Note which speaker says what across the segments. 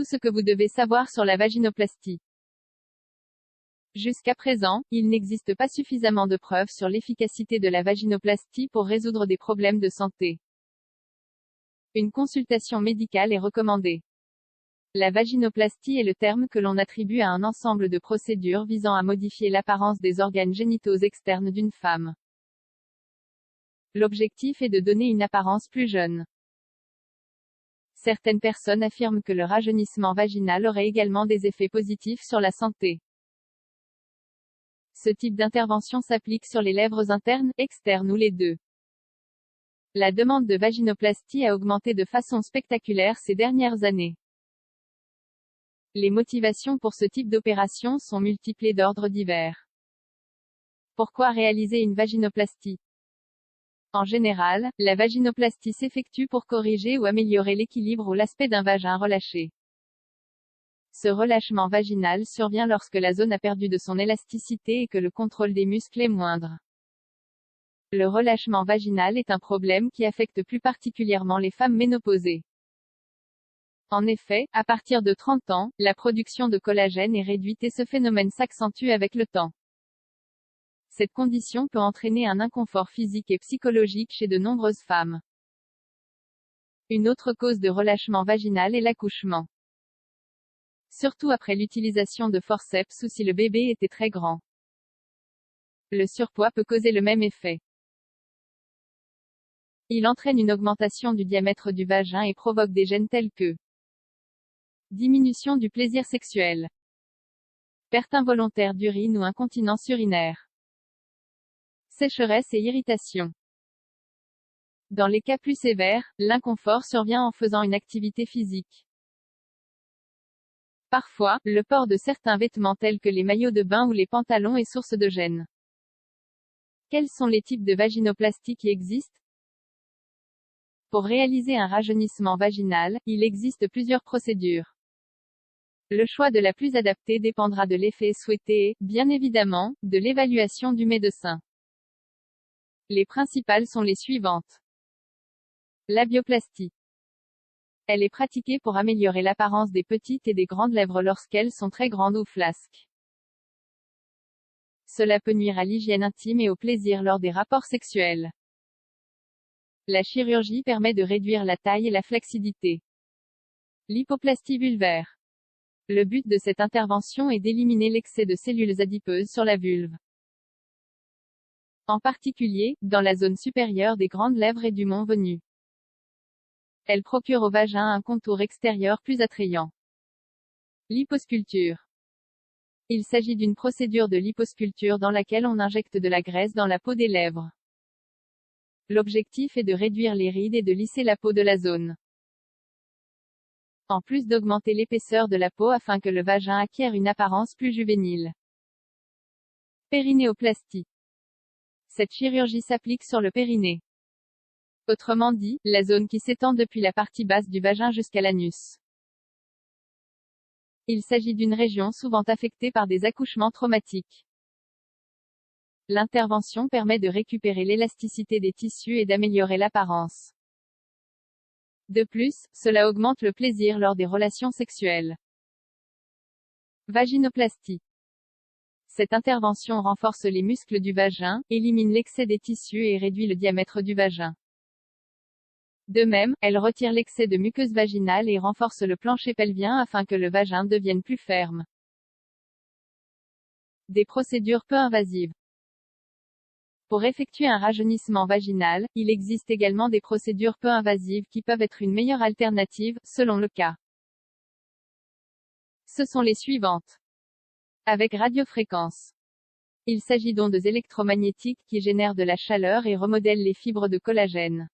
Speaker 1: ce que vous devez savoir sur la vaginoplastie. Jusqu'à présent, il n'existe pas suffisamment de preuves sur l'efficacité de la vaginoplastie pour résoudre des problèmes de santé. Une consultation médicale est recommandée. La vaginoplastie est le terme que l'on attribue à un ensemble de procédures visant à modifier l'apparence des organes génitaux externes d'une femme. L'objectif est de donner une apparence plus jeune. Certaines personnes affirment que le rajeunissement vaginal aurait également des effets positifs sur la santé. Ce type d'intervention s'applique sur les lèvres internes, externes ou les deux. La demande de vaginoplastie a augmenté de façon spectaculaire ces dernières années. Les motivations pour ce type d'opération sont multiples et d'ordre divers. Pourquoi réaliser une vaginoplastie? En général, la vaginoplastie s'effectue pour corriger ou améliorer l'équilibre ou l'aspect d'un vagin relâché. Ce relâchement vaginal survient lorsque la zone a perdu de son élasticité et que le contrôle des muscles est moindre. Le relâchement vaginal est un problème qui affecte plus particulièrement les femmes ménopausées. En effet, à partir de 30 ans, la production de collagène est réduite et ce phénomène s'accentue avec le temps. Cette condition peut entraîner un inconfort physique et psychologique chez de nombreuses femmes. Une autre cause de relâchement vaginal est l'accouchement. Surtout après l'utilisation de forceps ou si le bébé était très grand. Le surpoids peut causer le même effet. Il entraîne une augmentation du diamètre du vagin et provoque des gènes tels que diminution du plaisir sexuel, perte involontaire d'urine ou incontinence urinaire, sécheresse et irritation. Dans les cas plus sévères, l'inconfort survient en faisant une activité physique. Parfois, le port de certains vêtements tels que les maillots de bain ou les pantalons est source de gêne. Quels sont les types de vaginoplastie qui existent? Pour réaliser un rajeunissement vaginal, il existe plusieurs procédures. Le choix de la plus adaptée dépendra de l'effet souhaité et, bien évidemment, de l'évaluation du médecin. Les principales sont les suivantes. Labioplastie. Elle est pratiquée pour améliorer l'apparence des petites et des grandes lèvres lorsqu'elles sont très grandes ou flasques. Cela peut nuire à l'hygiène intime et au plaisir lors des rapports sexuels. La chirurgie permet de réduire la taille et la flaccidité. Lipoplastie vulvaire. Le but de cette intervention est d'éliminer l'excès de cellules adipeuses sur la vulve. En particulier, dans la zone supérieure des grandes lèvres et du mont venu. Elle procure au vagin un contour extérieur plus attrayant. Liposculpture. Il s'agit d'une procédure de liposculpture dans laquelle on injecte de la graisse dans la peau des lèvres. L'objectif est de réduire les rides et de lisser la peau de la zone. En plus d'augmenter l'épaisseur de la peau afin que le vagin acquiert une apparence plus juvénile. Périnéoplastie. Cette chirurgie s'applique sur le périnée. Autrement dit, la zone qui s'étend depuis la partie basse du vagin jusqu'à l'anus. Il s'agit d'une région souvent affectée par des accouchements traumatiques. L'intervention permet de récupérer l'élasticité des tissus et d'améliorer l'apparence. De plus, cela augmente le plaisir lors des relations sexuelles. Vaginoplastie. Cette intervention renforce les muscles du vagin, élimine l'excès des tissus et réduit le diamètre du vagin. De même, elle retire l'excès de muqueuse vaginale et renforce le plancher pelvien afin que le vagin devienne plus ferme. Des procédures peu invasives. Pour effectuer un rajeunissement vaginal, il existe également des procédures peu invasives qui peuvent être une meilleure alternative, selon le cas. Ce sont les suivantes. Avec radiofréquence. Il s'agit d'ondes électromagnétiques qui génèrent de la chaleur et remodèlent les fibres de collagène.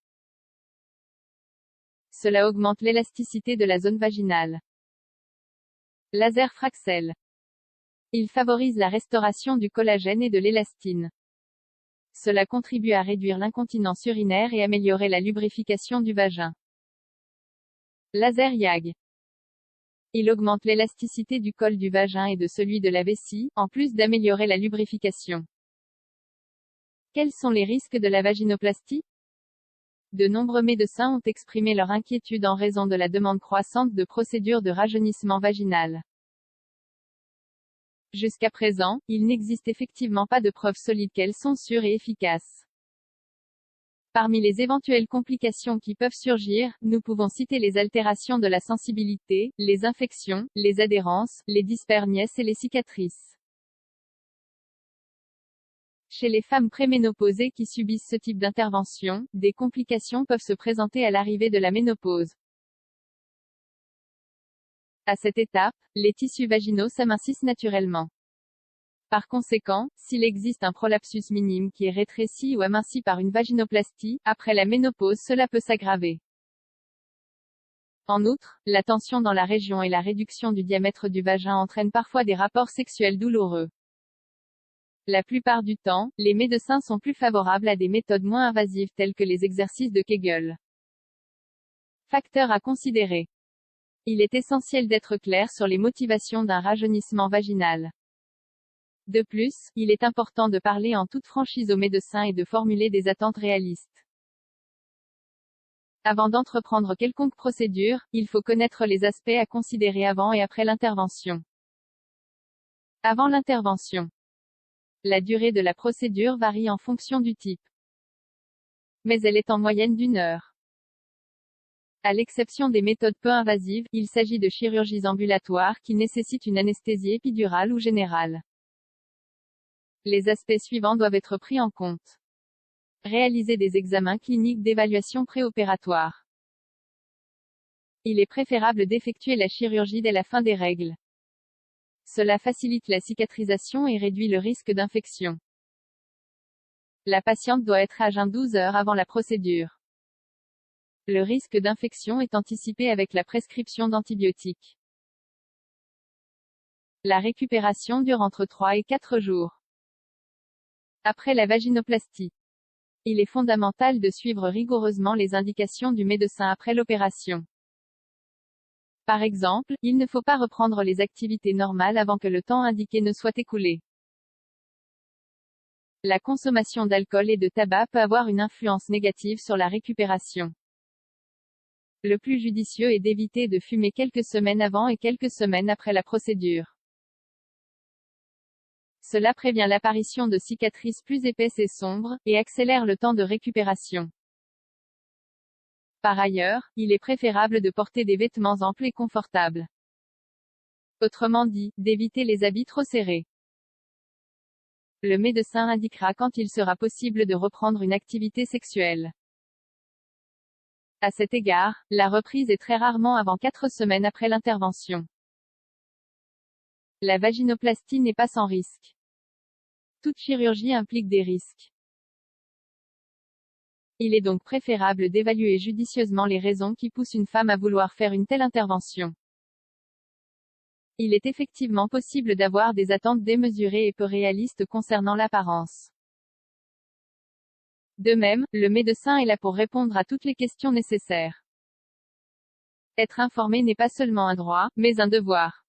Speaker 1: Cela augmente l'élasticité de la zone vaginale. Laser Fraxel. Il favorise la restauration du collagène et de l'élastine. Cela contribue à réduire l'incontinence urinaire et améliorer la lubrification du vagin. Laser YAG. Il augmente l'élasticité du col du vagin et de celui de la vessie, en plus d'améliorer la lubrification. Quels sont les risques de la vaginoplastie? de nombreux médecins ont exprimé leur inquiétude en raison de la demande croissante de procédures de rajeunissement vaginal. Jusqu'à présent, il n'existe effectivement pas de preuves solides qu'elles sont sûres et efficaces. Parmi les éventuelles complications qui peuvent surgir, nous pouvons citer les altérations de la sensibilité, les infections, les adhérences, les dyspermies et les cicatrices. Chez les femmes préménopausées qui subissent ce type d'intervention, des complications peuvent se présenter à l'arrivée de la ménopause. À cette étape, les tissus vaginaux s'amincissent naturellement. Par conséquent, s'il existe un prolapsus minime qui est rétréci ou aminci par une vaginoplastie, après la ménopause cela peut s'aggraver. En outre, la tension dans la région et la réduction du diamètre du vagin entraînent parfois des rapports sexuels douloureux. La plupart du temps, les médecins sont plus favorables à des méthodes moins invasives telles que les exercices de Kegel. Facteurs à considérer. Il est essentiel d'être clair sur les motivations d'un rajeunissement vaginal. De plus, il est important de parler en toute franchise aux médecins et de formuler des attentes réalistes. Avant d'entreprendre quelconque procédure, il faut connaître les aspects à considérer avant et après l'intervention. Avant l'intervention. La durée de la procédure varie en fonction du type. Mais elle est en moyenne d'1 heure. À l'exception des méthodes peu invasives, il s'agit de chirurgies ambulatoires qui nécessitent une anesthésie épidurale ou générale. Les aspects suivants doivent être pris en compte. Réaliser des examens cliniques d'évaluation préopératoire. Il est préférable d'effectuer la chirurgie dès la fin des règles. Cela facilite la cicatrisation et réduit le risque d'infection. La patiente doit être à jeun 12 heures avant la procédure. Le risque d'infection est anticipé avec la prescription d'antibiotiques. La récupération dure entre 3 et 4 jours. Après la vaginoplastie. Il est fondamental de suivre rigoureusement les indications du médecin après l'opération. Par exemple, il ne faut pas reprendre les activités normales avant que le temps indiqué ne soit écoulé. La consommation d'alcool et de tabac peut avoir une influence négative sur la récupération. Le plus judicieux est d'éviter de fumer quelques semaines avant et quelques semaines après la procédure. Cela prévient l'apparition de cicatrices plus épaisses et sombres, et accélère le temps de récupération. Par ailleurs, il est préférable de porter des vêtements amples et confortables. Autrement dit, d'éviter les habits trop serrés. Le médecin indiquera quand il sera possible de reprendre une activité sexuelle. À cet égard, la reprise est très rarement avant 4 semaines après l'intervention. La vaginoplastie n'est pas sans risque. Toute chirurgie implique des risques. Il est donc préférable d'évaluer judicieusement les raisons qui poussent une femme à vouloir faire une telle intervention. Il est effectivement possible d'avoir des attentes démesurées et peu réalistes concernant l'apparence. De même, le médecin est là pour répondre à toutes les questions nécessaires. Être informé n'est pas seulement un droit, mais un devoir.